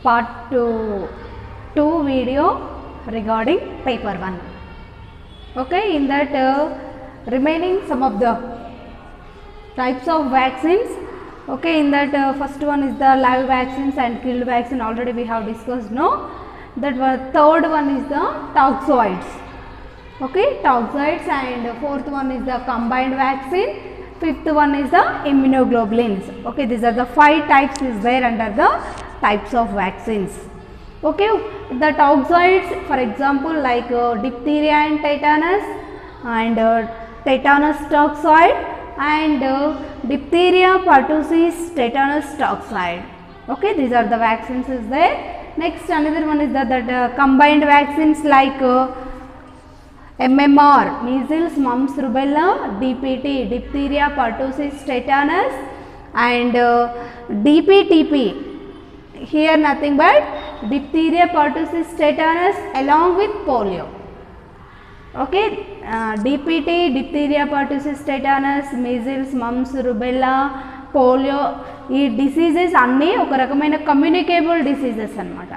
part 2 video regarding paper 1. Okay, in that remaining some of the types of vaccines. Okay, in that first one is the live vaccines and killed vaccine, already we have discussed. No, that third one is the toxoids. Okay, toxoids, and fourth one is the combined vaccine, fifth one is the immunoglobulins. Okay, these are the 5 types is there under the types of vaccines. Okay, the toxoids, for example, like diphtheria and tetanus, and tetanus toxoid, and diphtheria, pertussis, tetanus toxoid. Okay, these are the vaccines is there. Next, another one is the combined vaccines like MMR, measles, mumps, rubella, DPT, diphtheria, pertussis, tetanus, and DPTP. Here nothing but diphtheria, pertussis, tetanus along with polio. Okay, DPT, diphtheria, pertussis, tetanus, measles, mumps, rubella, polio, ఈ diseases అన్నీ ఒక రకమైన communicable diseases అనమాట.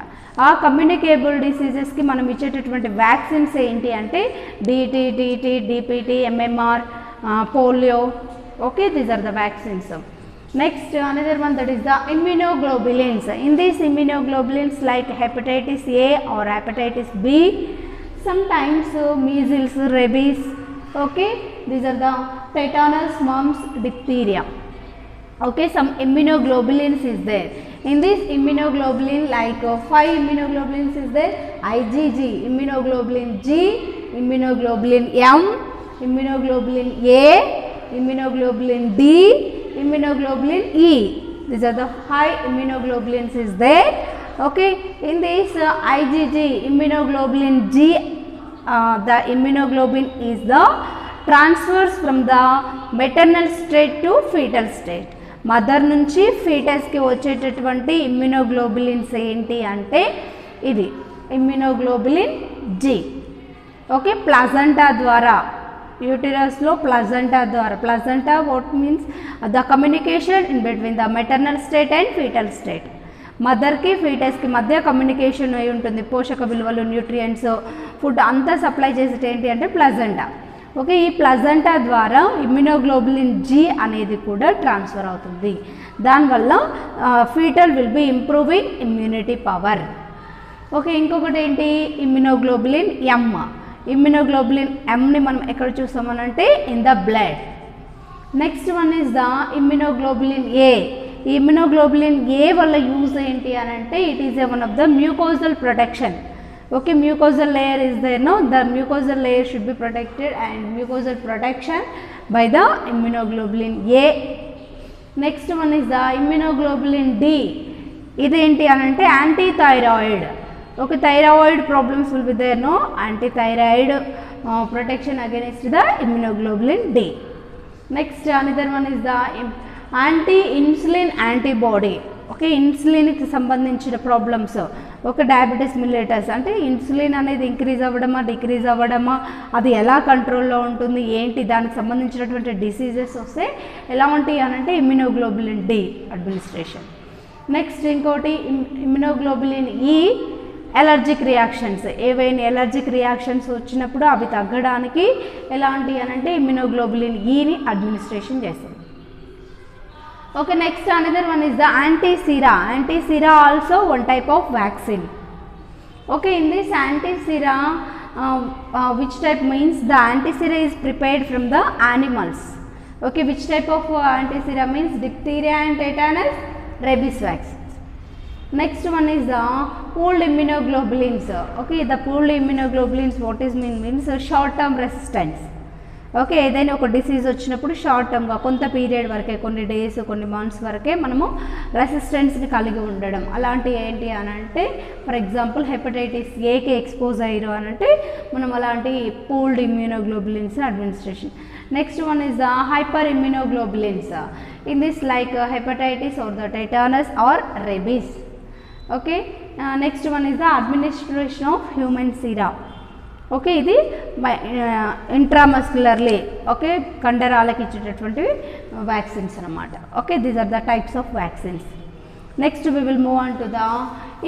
ఆ communicable డిసీజెస్కి మనం ఇచ్చేటటువంటి vaccines ఏంటి అంటే DTTT, DPT, MMR, polio. Okay, these are the vaccines. Next, another one, that is the immunoglobulins. In these immunoglobulins like hepatitis A or hepatitis B, sometimes measles, rabies. Okay, these are the tetanus, mumps, diphtheria. Okay, some immunoglobulins is there. In this immunoglobulin, like 5 immunoglobulins is there: IgG, immunoglobulin G, immunoglobulin M, immunoglobulin A, immunoglobulin D, immunoglobulin E. These are the 5 immunoglobulins is there. Okay, in this IgG, immunoglobulin G, the immunoglobulin is the transfers from the maternal state to fetal state. Mother నుంచి ఫీటస్కి వచ్చేటటువంటి immunoglobulins ఏంటి అంటే ఇది immunoglobulin G. Okay, placenta ద్వారా, యూటిరస్లో placenta ద్వారా, placenta what means the communication in between the maternal state and foetal state. మదర్కి ఫీటస్కి మధ్య కమ్యూనికేషన్ అయి ఉంటుంది. పోషక విలువలు, న్యూట్రియంట్స్, ఫుడ్ అంతా సప్లై చేసేది ఏంటి అంటే ప్లాజెంటా. ఓకే, ఈ ప్లాజెంటా ద్వారా ఇమ్యూనోగ్లోబులిన్ జి అనేది కూడా ట్రాన్స్ఫర్ అవుతుంది. దానివల్ల fetal will be improving immunity power. Okay, ఇంకొకటి ఏంటి ఇమ్యూనోగ్లోబులిన్ ఎమ్. ఇమ్యూనోగ్లోబులిన్ ఎమ్ని మనం ఎక్కడ చూస్తామనంటే in the blood. Next one is the immunoglobulin A. ఈ ఇమ్యూనోగ్లోబులిన్ ఏ వల్ల యూజ్ ఏంటి అని అంటే it is one of the mucosal protection. Okay, mucosal layer is there, no, the mucosal layer should be protected, and mucosal protection by the immunoglobulin A. Next one is the immunoglobulin D. identi anante anti-thyroid. Okay, thyroid problems will be there, no, anti-thyroid protection against the immunoglobulin D. Next, another one is the anti-insulin antibody. Okay, ఇన్సులిన్కి సంబంధించిన problems, ఒక diabetes మిల్లెటస్ అంటే insulin అనేది increase అవ్వడమా, decrease అవ్వడమా, అది ఎలా కంట్రోల్లో ఉంటుంది ఏంటి, దానికి సంబంధించినటువంటి డిసీజెస్ వస్తే ఎలా ఉంటాయి అని అంటే ఇమ్యూనోగ్లోబులిన్ డి అడ్మినిస్ట్రేషన్. నెక్స్ట్ ఇంకోటి ఇమ్యూనోగ్లోబులిన్ ఈ, ఎలర్జిక్ రియాక్షన్స్. ఏవైనా ఎలర్జిక్ రియాక్షన్స్ వచ్చినప్పుడు అవి తగ్గడానికి ఎలాంటి అని అంటే ఇమ్యూనోగ్లోబులిన్ ఈని అడ్మినిస్ట్రేషన్ చేస్తుంది. Okay, next another one is the anti-sera. Anti-sera also one type of vaccine. Okay, in this anti-sera, which type means the anti-sera is prepared from the animals. Okay, which type of anti-sera means diphtheria and tetanus, rabies vaccines. Next one is the pooled immunoglobulins. Okay, the pooled immunoglobulins, what is means short term resistance. Okay, ఏదైనా ఒక disease వచ్చినప్పుడు short టర్మ్గా కొంత period వరకే, కొన్ని days, కొన్ని months వరకే మనము రెసిస్టెన్స్ని కలిగి ఉండడం. అలాంటి ఏంటి అని అంటే ఫర్ ఎగ్జాంపుల్ హెపటైటిస్ ఏకి ఎక్స్పోజ్ అయ్యారు అని అంటే మనం అలాంటి pooled immunoglobulins administration. Next one is the hyper immunoglobulins. In this like hepatitis or the tetanus or rabies. Okay, next one is the administration of human sera. Okay, ఇది intramuscularly, okay, కండరాలకి ఇచ్చేటటువంటి vaccines అన్నమాట. Okay, these are the types of vaccines. Next we will move on to the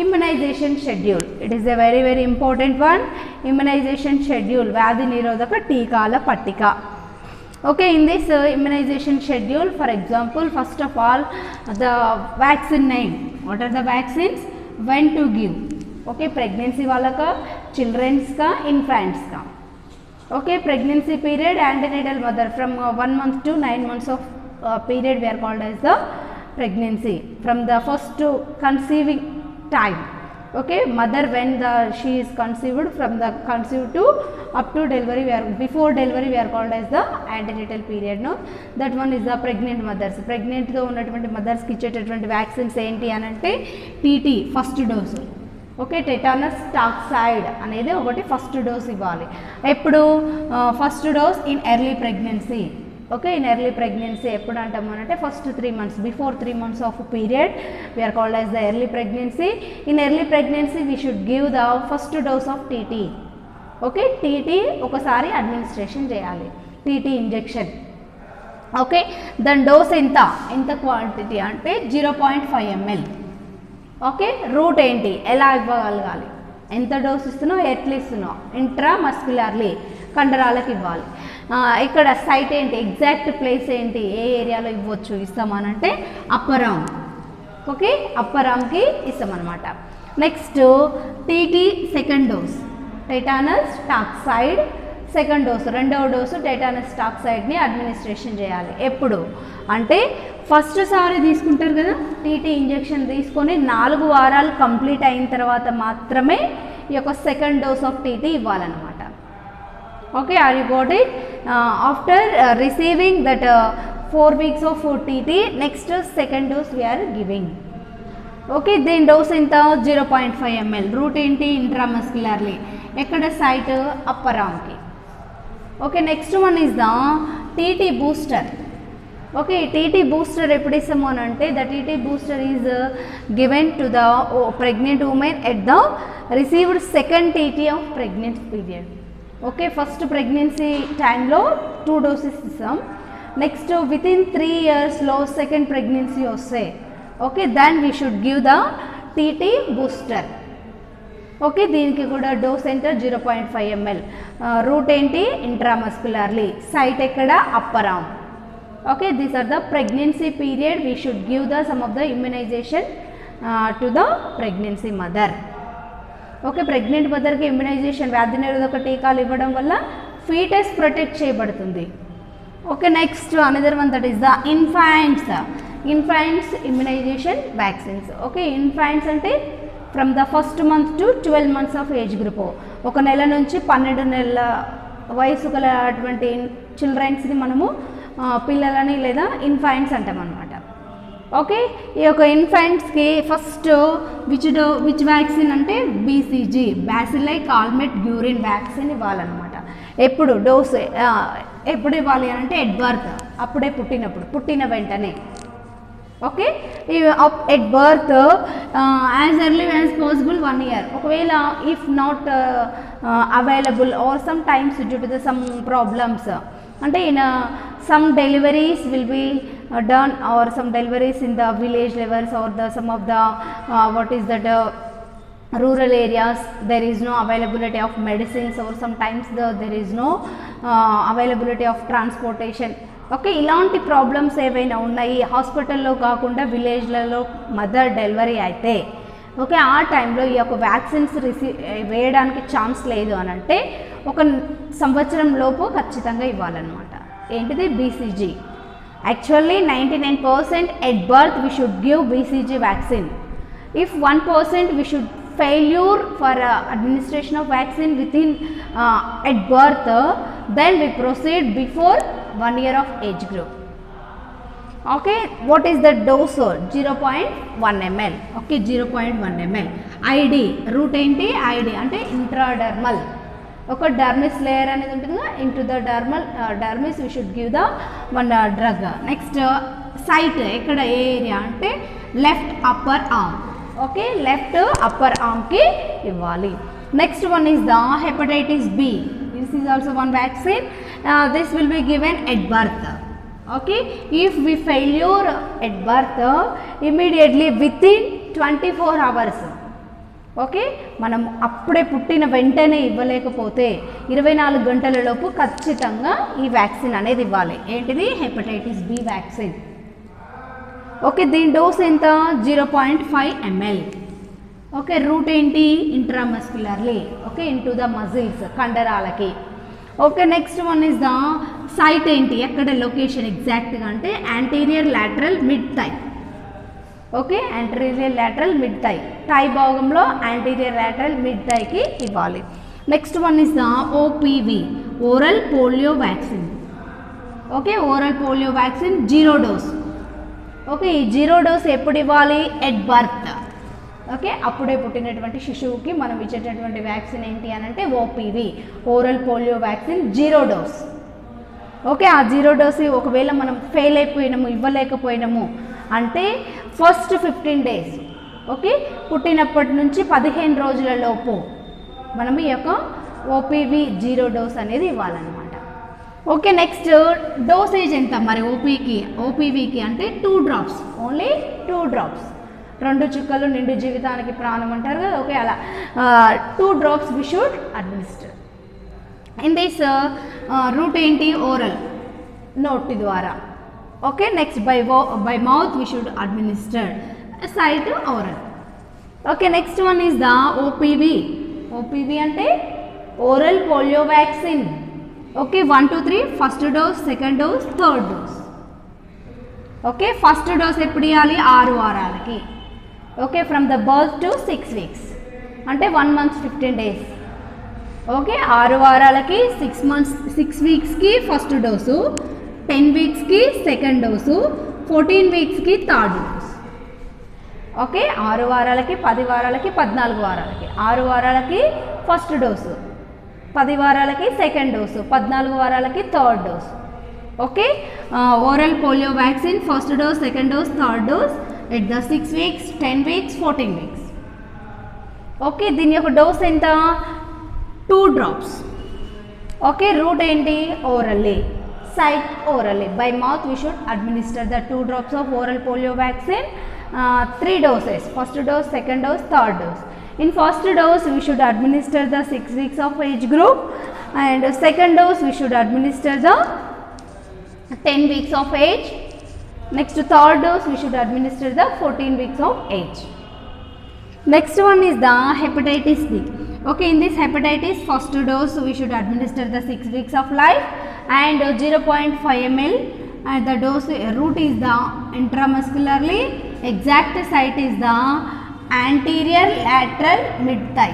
immunization schedule. It is a very very important one. Immunization schedule, వ్యాధి నిరోధక టీకాల పట్టిక. Okay, in this immunization schedule, for example, first of all, the vaccine name. What are the vaccines? When to give? Okay, pregnancy వాళ్ళక, children's ka, infants ka. Okay, pregnancy period, antenatal mother from 1 month to 9 months of period we are called as the pregnancy, from the first to conceiving time. Okay, mother when she is conceived, from the conceived to up to delivery, before delivery we are called as the antenatal period. No, that one is the pregnant mothers. Pregnant తో ఉన్నటువంటి mothers కి ఇచ్చేటటువంటి vaccines ఏంటి అని అంటే TT first dose. Okay, tetanus toxoid అనేది ఒకటి first dose ఇవ్వాలి. ఎప్పుడు first dose in early pregnancy. Okay, in early pregnancy ఎప్పుడు అంటాము అంటే first 3 months, before 3 months of period we are called as the early pregnancy. In early pregnancy we should give the first dose of TT. Okay, TT ఒకసారి administration చేయాలి, TT injection. Okay, దాని dose ఎంత quantity అంటే 0.5 ml. Okay, route ఏంటి, ఎలా ఇవ్వగలగాలి, ఎంత dose ఇస్తున్నావు, ఎట్లా ఇస్తున్నావు, ఇంట్రామస్క్యులర్లీ కండరాలకు ఇవ్వాలి. ఇక్కడ సైట్ ఏంటి, ఎగ్జాక్ట్ ప్లేస్ ఏంటి, ఏ ఏరియాలో ఇవ్వచ్చు ఇస్తామనంటే అప్పర్ ఆర్మ్. ఓకే, అప్పర్ ఆర్మ్కి ఇస్తామన్నమాట. Next TT second dose tetanus toxoid second dose, రెండవ డోసు టెటానస్ టాక్సైడ్ని అడ్మినిస్ట్రేషన్ చేయాలి. ఎప్పుడు అంటే ఫస్ట్ సారి తీసుకుంటారు కదా టీటీ ఇంజెక్షన్ తీసుకొని 4 వారాలు కంప్లీట్ అయిన తర్వాత మాత్రమే ఈ యొక్క సెకండ్ డోస్ ఆఫ్ టీటీ ఇవ్వాలన్నమాట. Okay, are you got it? After receiving that 4 weeks of TT, next second dose we are giving. Okay, దీని డోస్ ఎంత 0.5 ml. రూట్ ఏంటి, ఇంట్రామస్క్యులర్లీ. ఎక్కడ సైట్, అప్పర్ ఆర్మ్కి. Okay, next one is the TT booster. Okay, TT booster ఎప్పుడు ఇస్తాము అని అంటే the TT booster is given to the pregnant women at the received second TT of pregnancy period. Okay, first pregnancy టైంలో 2 doses ఇస్తాం. Next within 3 yearsలో second pregnancy వస్తే okay then we should give the TT booster. Okay, దీనికి కూడా dose ఎంత 0.5 ml. Route ఏంటి, intramuscularly. Site ఎక్కడ, upper arm. Okay, these are the pregnancy period we should give the some of the immunisation to the pregnancy mother. Okay, pregnant మదర్కి immunisation వ్యాధి నిరోధక టీకాలు ఇవ్వడం వల్ల ఫీటస్ ప్రొటెక్ట్ చేయబడుతుంది. Okay, next another one that is the infants immunization vaccines. Okay, infants అంటే from the first month to 12 months of age group. 1 నెల నుంచి 12 నెలల వయసు గల అటువంటి చిల్డ్రన్స్ని మనము పిల్లలని లేదా ఇన్ఫాంట్స్ అంటాం అన్నమాట. ఓకే, ఈ యొక్క ఇన్ఫాంట్స్కి ఫస్ట్ విచ్ వ్యాక్సిన్ అంటే బీసీజీ, బ్యాసిల్లై కాల్మెట్ గ్యూరిన్ వ్యాక్సిన్ ఇవ్వాలన్నమాట. ఎప్పుడు డోస్ ఎప్పుడు ఇవ్వాలి అంటే ఎట్ బర్త్, అప్పుడే పుట్టిన వెంటనే. Okay, at birth as early as possible 1 year. ఒకవేళ if not available or sometimes due to the some problems అంటే in some deliveries will be done or some deliveries in the village levels or the some of the what is that rural areas there is no availability of medicines or sometimes there is no availability of transportation. Okay, ఇలాంటి problems ఏవైనా ఉన్నాయి హాస్పిటల్లో కాకుండా విలేజ్లలో mother delivery అయితే okay ఆ టైంలో ఈ యొక్క వ్యాక్సిన్స్ వేయడానికి ఛాన్స్ లేదు అని అంటే 1 సంవత్సరం లోపు ఖచ్చితంగా ఇవ్వాలన్నమాట. ఏంటిది, BCG. Actually 99% at birth we should give BCG vaccine. If 1% we should failure for administration of vaccine within at birth, then we proceed before 1 year of age group. Okay, what is the dose? 0.1 ml. Okay, 0.1 ml. ID route enti ID ante intradermal. ఒక dermis layer అనేది ఉంటుంది కదా, into the dermis we should give the one drug. Next site ఎక్కడ, ఏ area అంటే left upper arm. Okay, left upper ఆర్మ్కి ఇవ్వాలి. Next one is the hepatitis B. This is also one vaccine. This will be given at birth. Okay, if we failure at birth, immediately within 24 hours, okay, మనం అప్పుడే పుట్టిన వెంటనే ఇవ్వలేకపోతే 24 గంటలలోపు ఖచ్చితంగా ఈ vaccine అనేది ఇవ్వాలి. ఏంటిది? Hepatitis B vaccine. ఓకే, దీని డోస్ ఎంత? 0.5 ml. ఓకే, రూట్ ఏంటి? Intramuscularly, okay, into the muscles, కండరాలకి. Okay, next one is the site ఏంటి? ఎక్కడ లొకేషన్ ఎగ్జాక్ట్గా అంటే anterior lateral mid thigh. Okay, anterior lateral mid thigh, thigh భాగంలో యాంటీరియర్ లాటరల్ మిడ్ థైకి ఇవ్వాలి. Next one is the OPV, oral polio vaccine. Okay, oral polio vaccine 0 dose. Okay, ఈ 0 dose ఎప్పుడు ఇవ్వాలి? At birth. ఓకే, అప్పుడే పుట్టినటువంటి శిశువుకి మనం ఇచ్చేటటువంటి వ్యాక్సిన్ ఏంటి అని అంటే OPV, oral polio vaccine 0 dose. Okay, ఆ 0 డోస్ ఒకవేళ మనం ఫెయిల్ అయిపోయినాము, ఇవ్వలేకపోయినాము అంటే ఫస్ట్ 15 డేస్, ఓకే, పుట్టినప్పటి నుంచి 15 రోజుల లోపు మనం ఈ యొక్క ఓపీవి 0 డోస్ అనేది ఇవ్వాలన్నమాట. ఓకే, నెక్స్ట్ డోసేజ్ ఎంత మరి ఓపీవీకి అంటే 2 డ్రాప్స్, ఓన్లీ 2 డ్రాప్స్. 2 చుక్కలు నిండు జీవితానికి ప్రాణం అంటారు కదా. ఓకే, అలా 2 drops we should administer. In this route ఏంటి? ఓరల్, నోటి ద్వారా. Okay, next by mouth we should administer, site oral. Okay, next one is the OPV. OPV అంటే oral polio vaccine. Okay, 1 to 3 first dose, second dose, third dose. Okay, first dose ఎప్పుడు ఇవ్వాలి? 6 వారాలకి. Okay, from the birth to 6 weeks అంటే 1 month 15 days. Okay, 6 వారాలకి, 6 weeksకి first dose, 10 weeksకి second dose, 14 weeksకి third dose. Okay, 6 వారాలకి, 10 వారాలకి, 14 వారాలకి. 6 వారాలకి ఫస్ట్ డోసు, 10 వారాలకి సెకండ్ డోసు, 14 వారాలకి third dose. Okay, oral polio vaccine first dose, second dose, third dose at the 6 weeks, 10 weeks, 14 weeks. Okay, దీని యొక్క డోస్ ఎంత? 2 డ్రాప్స్. ఓకే, రూట్ ఏంటి? Orally, site orally. By mouth we should administer the 2 drops of oral polio vaccine, 3 doses, first dose, second dose, third dose. In first dose we should administer the 6 weeks of age group, and second dose we should administer the 10 weeks of age. Next third dose we should administer the 14 weeks of age. Next one is the hepatitis B. Okay, in this hepatitis first dose we should administer the 6 weeks of life and 0.5 ml, and the dose route is the intramuscularly, exact site is the anterior lateral mid thigh.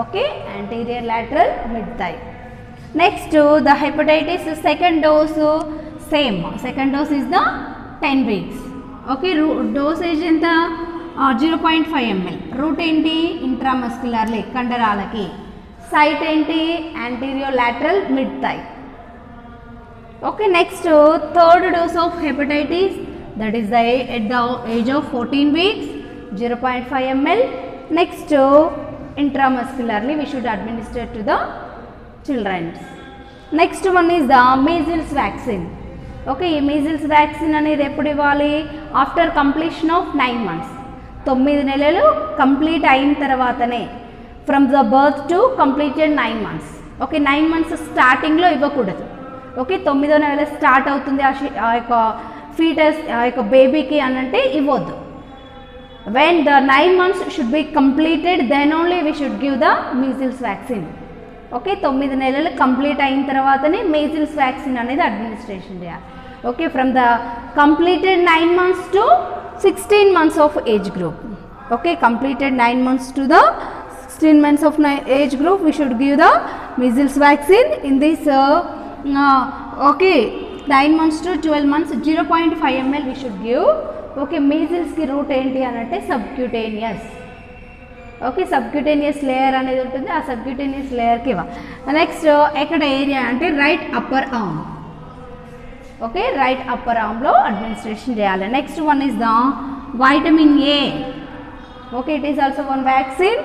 Okay, anterior lateral mid thigh. Next the hepatitis second dose same, second dose is the 10 weeks. Okay, dosage enta 0.5 ml. route enti intramuscularly, కండరాలకి. site enti anterior lateral mid thigh. Okay, next third dose of hepatitis, that is the at the age of 14 weeks, 0.5 ml. Next intramuscularly we should administer to the children. Next one is the measles vaccine. Okay, ఈ measles vaccine అనేది ఎప్పుడు ఇవ్వాలి? After completion of 9 months, 9 నెలలు complete అయిన తర్వాతనే, from the birth to completed 9 months. Okay, 9 months స్టార్టింగ్లో ఇవ్వకూడదు. Okay, 9వ నెల స్టార్ట్ అవుతుంది ఆ యొక్క ఫీటస్, ఆ యొక్క బేబీకి అని అంటే ఇవ్వద్దు. when the 9 months should be completed, then only we should give the measles vaccine. Okay, 9 నెలలు కంప్లీట్ అయిన తర్వాతనే measles vaccine అనేది అడ్మినిస్ట్రేషన్ చేయాలి. Okay, from the completed 9 months to 16 months of age group. Okay, completed 9 months to the 16 months of age group we should give the measles vaccine. in this okay, 9 months to 12 months 0.5 ml we should give. Okay, మీజిల్స్కి route ఏంటి అని అంటే subcutaneous. Okay, subcutaneous layer అనేది ఉంటుంది, ఆ subcutaneous లేయర్కి ఇవ్వ. Next ఎక్కడ area అంటే right upper arm. Okay, right upper ఆర్మ్లో అడ్మినిస్ట్రేషన్ చేయాలి. Next one is the vitamin A. Okay, it is also one vaccine.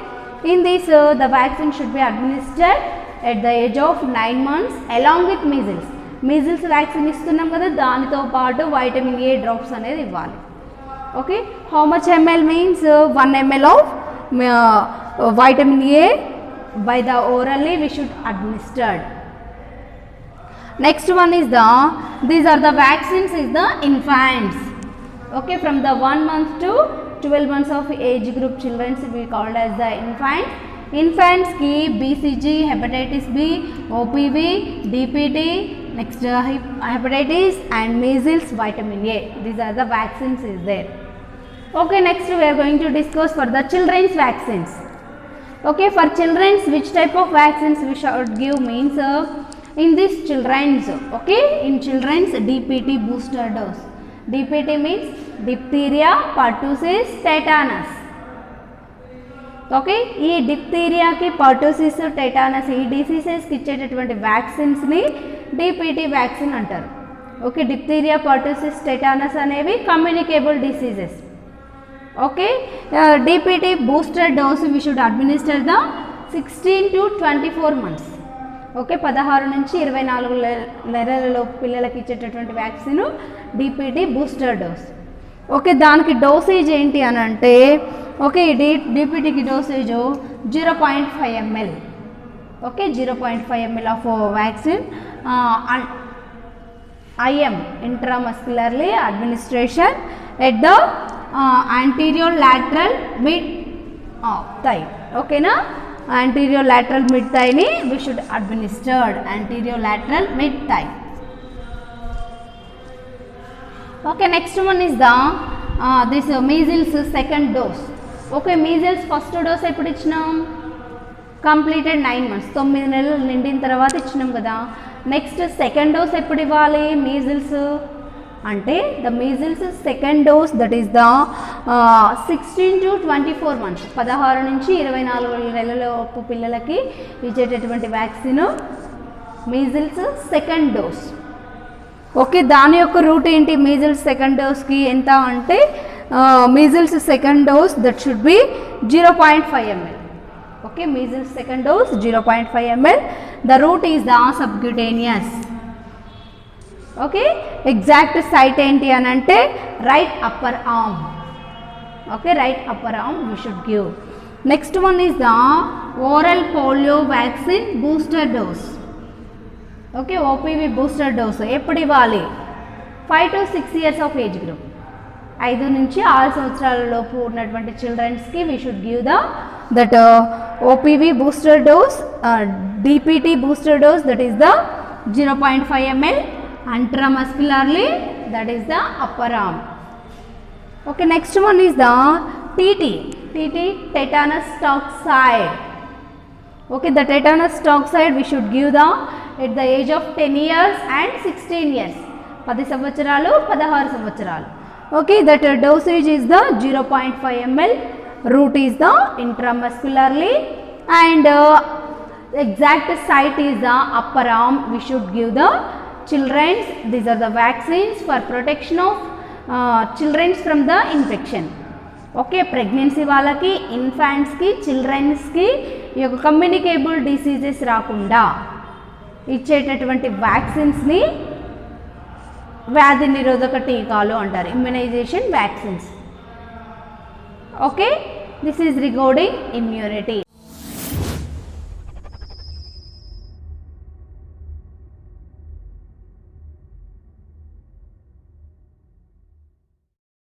In this the vaccine should be administered at the age of 9 months along with measles. Measles vaccine ఇస్తున్నాం కదా, దానితో పాటు vitamin A drops అనేది ఇవ్వాలి. Okay, how much ml means 1 ml of vitamin A by the orally we should administered. Next one is these are the vaccines is the infants. Okay, from the 1 month to 12 months of age group children we called as the infants. Infants ki BCG, hepatitis B, OPV, DPT, next hepatitis and measles, vitamin A. These are the vaccines is there. Okay, next we are going to discuss for the children's vaccines. Okay, for children's which type of vaccines we should give means in this children's, okay, in children's DPT booster dose. DPT means diphtheria, pertussis, tetanus. Okay, ఈ డిప్తీరియాకి pertussis tetanus ఈ డిసీజెస్కి ఇచ్చేటటువంటి వ్యాక్సిన్స్ని DPT vaccine అంటారు. Okay, diphtheria pertussis tetanus అనేవి communicable diseases. Okay, DPT booster dose we should administer the 16 to 24 months. Okay, 16 నుంచి 24 నెలలలో పిల్లలకి ఇచ్చేటటువంటి vaccine DPT booster dose. Okay, దానికి డోసేజ్ ఏంటి అని అంటే, ఓకే, డిపిటికి dosage 0.5 ml. Okay, 0.5 ml of vaccine IM intramuscularly administration at the anterior lateral mid thigh. ఓకేనా, anterior lateral mid thigh ని we should administered anterior lateral mid thigh. Okay, next one is the this measles second dose. Okay, measles first dose ఎప్పుడు ఇచ్చినాం, completed 9 months 9 నెలలు నిండిన తర్వాత ఇచ్చినాం కదా. Next second dose ఎప్పుడు ఇవ్వాలి మీజిల్స్ అంటే, the measles second dose that is the 16 to 24 months 16 నుంచి 24 నెలలలోపు పిల్లలకి ఇచ్చేటటువంటి vaccine measles second dose. Okay, దాని యొక్క రూట్ ఏంటి, మీజిల్స్ సెకండ్ డోస్కి ఎంత అంటే measles second dose that should be 0.5 ml. Okay, measles second dose 0.5 ml. The route is the subcutaneous. Okay, exact site ఏంటి అని అంటే right upper arm. Okay, right upper arm we should give. Next one is the oral polio vaccine booster dose. Okay, OPV booster dose ఎప్పుడు ఇవ్వాలి, 5 to 6 years of age group, 5 నుంచి 6 సంవత్సరాల లోపు ఉన్నటువంటి చిల్డ్రన్స్కి we should give that OPV booster dose. DPT booster dose that is the 0.5 ml intramuscularly, that is the upper arm. Okay, next one is the TT tetanus toxoid. Okay, the tetanus toxoid we should give at the age of 10 years and 16 years 10 సంవత్సరాలు 16 సంవత్సరాలు. Okay, that dosage is the 0.5 ml. Route is the intramuscularly and exact site is the upper arm. We should give the children's. These are the vaccines for protection of children's from the infection. Okay, pregnancy వాళ్ళకి, ఇన్ఫాంట్స్కి, చిల్డ్రన్స్కి ఈ యొక్క communicable diseases రాకుండా ఇచ్చేటటువంటి వ్యాక్సిన్స్ని వ్యాధి నిరోధక టీకాలు అంటారు, immunisation vaccines. Okay, this is regarding immunity.